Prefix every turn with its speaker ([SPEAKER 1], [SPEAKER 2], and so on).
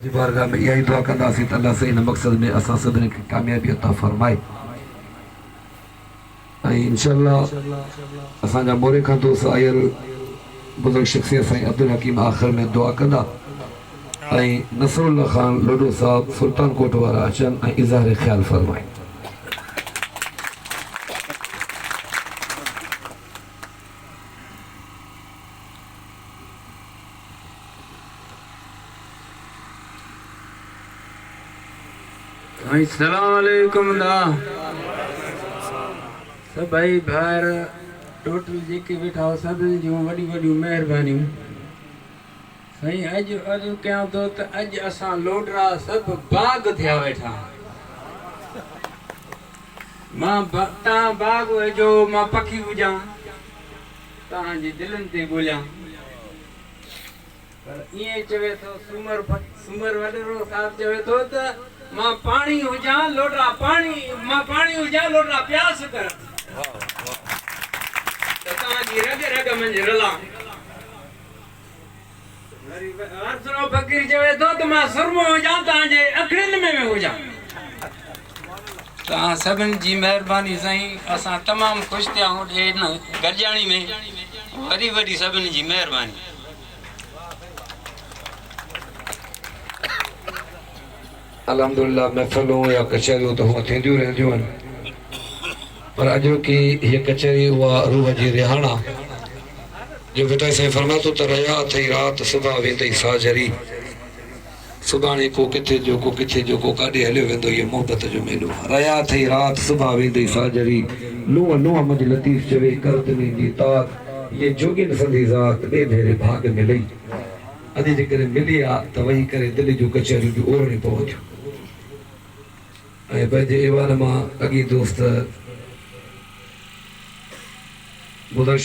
[SPEAKER 1] जी बारगाह में यही दुआ कंदासीं त अल्लाह से इन मक़सद में असां सभिनी खे कामयाबी अता फरमाए। ऐं इंशाअल्लाह असांजा मोरे खां दोस्त आयल बुज़ुर्ग शख्सियत साईं अब्दुल हकीम आख़िर में दुआ कंदा ऐं नसरुल्लाह ख़ान लोडो साहब सुल्तान कोट वारा अचनि ऐं इज़हार ख़्याल फरमाए।
[SPEAKER 2] अस्सलाम वालेकुम दा सब भाई भार टोटल जेके वेठा हो सभिनी जूं वॾी वॾियूं महिरबानियूं। साईं अॼु कयां थो त अॼु असां लोडरा सभु बाग़ थिया वेठा। तव्हां बाग़ हुजो मां पखी हुजां तव्हांजी दिलनि ते ॻोल्हियां, पर ईअं चवे थो सूमर वॾेरो साहिबु चवे थो त मां पाणी हुजां लोडरा पाणी, मां पाणी हुजां लोडरा प्यास कर त तव्हांजी रग रग मंझि रलां। वारसरो फ़कीर चवे थो त मां सुरमो हुजां तव्हांजे अखियुनि में हुजां। तव्हां सभिनी जी महिरबानी साईं, असां तमामु ख़ुशि थिया आहियूं हिन गॾिजाणी में। वॾी वॾी सभिनी जी महिरबानी।
[SPEAKER 1] अल्हम्दुलिल्लाह महफ़िलूं या कचहरियूं त हूअं थींदियूं रहंदियूं आहिनि, पर अॼु की हीअ कचहरी उहा रूह जी रिहाणा जो बेटा साईं फरमातो त रया अथई राति सुबुह वेंदई साजरी। सुभाणे को किथे जो को किथे जो को काॾे हलियो वेंदो, इहो मोहबत जो मेलो। रया अथई राति सुबुह वेंदई साजरी, नुंहुं नुंहुं मुंहिंजी लतीफ़ चवे करत वेंदी ताक। ये जोगिन संदी ज़ात ॿिए भेरे भाग मिलई। अॼु जेकॾहिं मिली आहे त वेही करे दिलि जूं कचहरियूं जूं ओरणी पवंदियूं। ऐं पंहिंजे ईवान मां अॻी दोस्त बुज़ुर्ग